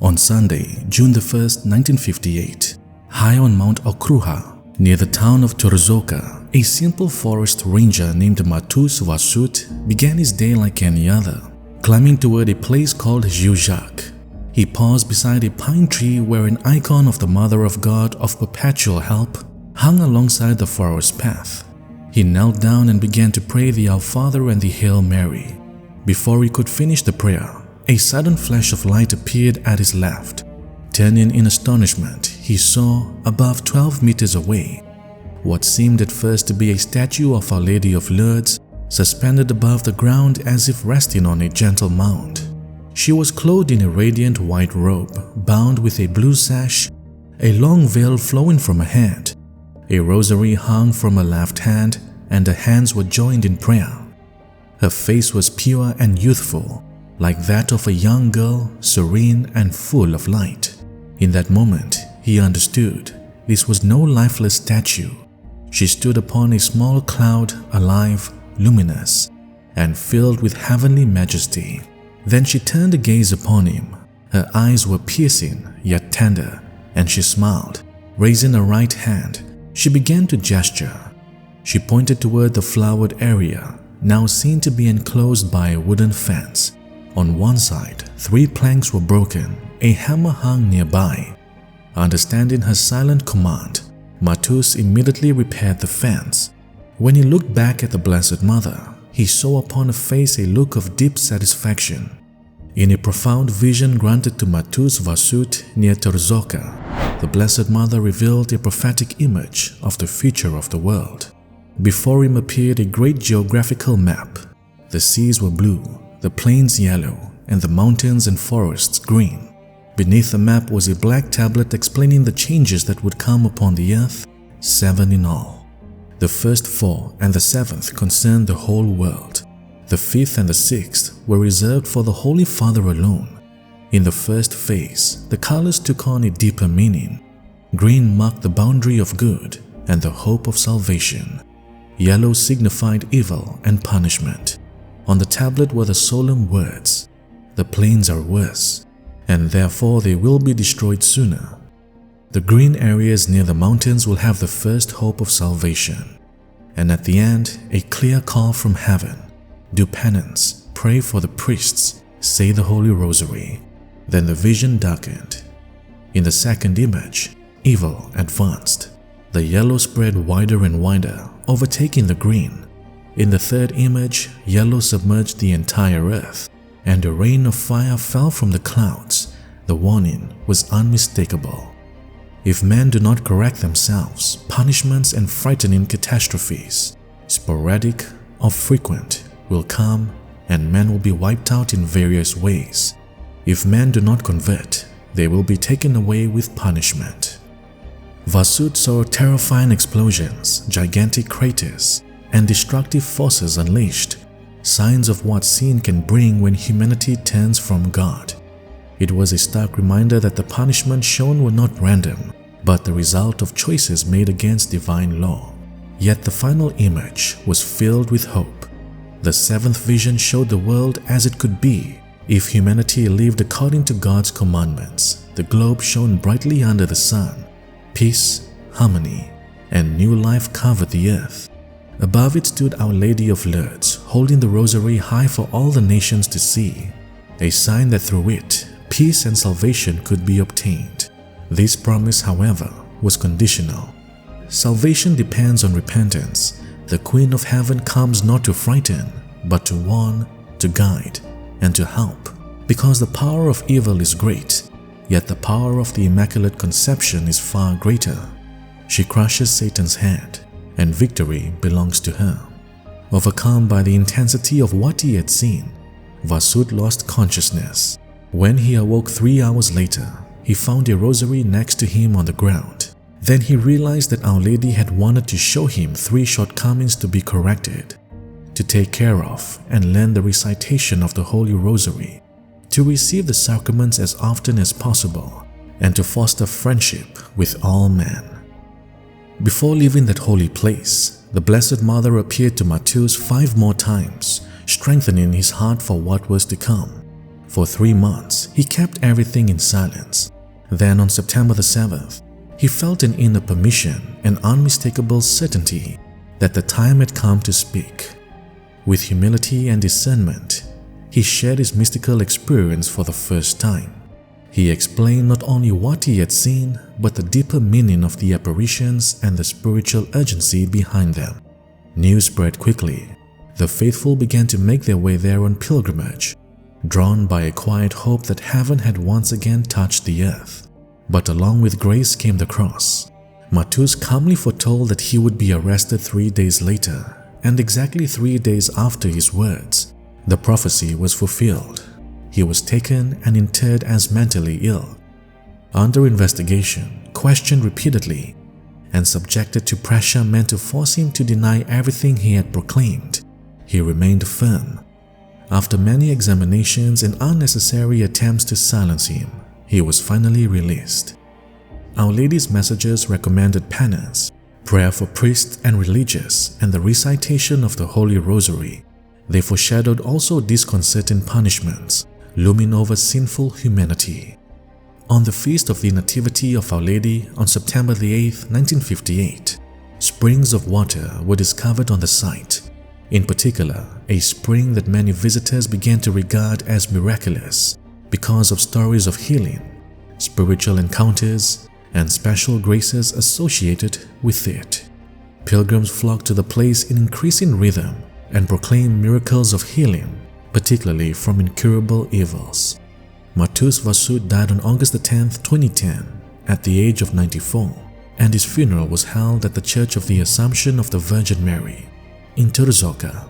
On Sunday, June the 1st, 1958, high on Mount Živčáková, near the town of Turzovka, a simple forest ranger named Mount began his day like any other, climbing toward a place called Živčák. He paused beside a pine tree where an icon of the Mother of God of Perpetual Help hung alongside the forest path. He knelt down and began to pray the Our Father and the Hail Mary. Before he could finish the prayer, a sudden flash of light appeared at his left. Turning in astonishment, he saw, above 12 meters away, what seemed at first to be a statue of Our Lady of Lourdes, suspended above the ground as if resting on a gentle mound. She was clothed in a radiant white robe, bound with a blue sash, a long veil flowing from her head. A rosary hung from her left hand, and her hands were joined in prayer. Her face was pure and youthful, like that of a young girl, serene and full of light. In that moment, he understood this was no lifeless statue. She stood upon a small cloud, alive, luminous, and filled with heavenly majesty. Then she turned a gaze upon him. Her eyes were piercing yet tender, and she smiled. Raising her right hand, she began to gesture. She pointed toward the flowered area, now seen to be enclosed by a wooden fence. On one side, 3 planks were broken, a hammer hung nearby. Understanding her silent command, Matus immediately repaired the fence. When he looked back at the Blessed Mother, he saw upon her face a look of deep satisfaction. In a profound vision granted to Matus near Turzovka, the Blessed Mother revealed a prophetic image of the future of the world. Before him appeared a great geographical map. The seas were blue, the plains yellow, and the mountains and forests green. Beneath the map was a black tablet explaining the changes that would come upon the earth, 7 in all. The first 4 and the 7th concerned the whole world. The 5th and the 6th were reserved for the Holy Father alone. In the first phase, the colors took on a deeper meaning. Green marked the boundary of good and the hope of salvation. Yellow signified evil and punishment. On the tablet were the solemn words, "The plains are worse, and therefore they will be destroyed sooner." The green areas near the mountains will have the first hope of salvation. And at the end, a clear call from heaven. Do penance, pray for the priests, say the Holy Rosary. Then the vision darkened. In the second image, evil advanced. The yellow spread wider and wider, overtaking the green. In the third image, yellow submerged the entire earth, and a rain of fire fell from the clouds. The warning was unmistakable. If men do not correct themselves, punishments and frightening catastrophes, sporadic or frequent, will come, and men will be wiped out in various ways. If men do not convert, they will be taken away with punishment. Vasud saw terrifying explosions, gigantic craters, and destructive forces unleashed, signs of what sin can bring when humanity turns from God. It was a stark reminder that the punishments shown were not random, but the result of choices made against divine law. Yet the final image was filled with hope. The 7th vision showed the world as it could be if humanity lived according to God's commandments. The globe shone brightly under the sun. Peace, harmony, and new life covered the earth. Above it stood Our Lady of Lourdes, holding the rosary high for all the nations to see, a sign that through it, peace and salvation could be obtained. This promise, however, was conditional. Salvation depends on repentance. The Queen of Heaven comes not to frighten, but to warn, to guide, and to help, because the power of evil is great, yet the power of the Immaculate Conception is far greater. She crushes Satan's head, and victory belongs to her. Overcome by the intensity of what he had seen, Vasud lost consciousness. When he awoke 3 hours later, he found a rosary next to him on the ground. Then he realized that Our Lady had wanted to show him 3 shortcomings to be corrected, to take care of and learn the recitation of the Holy Rosary, to receive the sacraments as often as possible, and to foster friendship with all men. Before leaving that holy place, the Blessed Mother appeared to Matus 5 more times, strengthening his heart for what was to come. For 3 months, he kept everything in silence. Then on September the 7th, he felt an inner permission and unmistakable certainty that the time had come to speak. With humility and discernment, he shared his mystical experience for the first time. He explained not only what he had seen, but the deeper meaning of the apparitions and the spiritual urgency behind them. News spread quickly. The faithful began to make their way there on pilgrimage, drawn by a quiet hope that heaven had once again touched the earth. But along with grace came the cross. Matus calmly foretold that he would be arrested 3 days later, and exactly 3 days after his words, the prophecy was fulfilled. He was taken and interred as mentally ill. Under investigation, questioned repeatedly, and subjected to pressure meant to force him to deny everything he had proclaimed, he remained firm. After many examinations and unnecessary attempts to silence him, he was finally released. Our Lady's messages recommended penance, prayer for priests and religious, and the recitation of the Holy Rosary. They foreshadowed also disconcerting punishments looming over sinful humanity. On the feast of the Nativity of Our Lady on September the 8th, 1958, springs of water were discovered on the site. In particular, a spring that many visitors began to regard as miraculous because of stories of healing, spiritual encounters, and special graces associated with it. Pilgrims flocked to the place in increasing rhythm and proclaimed miracles of healing, particularly from incurable evils. Matus Vasut died on August 10, 2010, at the age of 94, and his funeral was held at the Church of the Assumption of the Virgin Mary in Turzovka.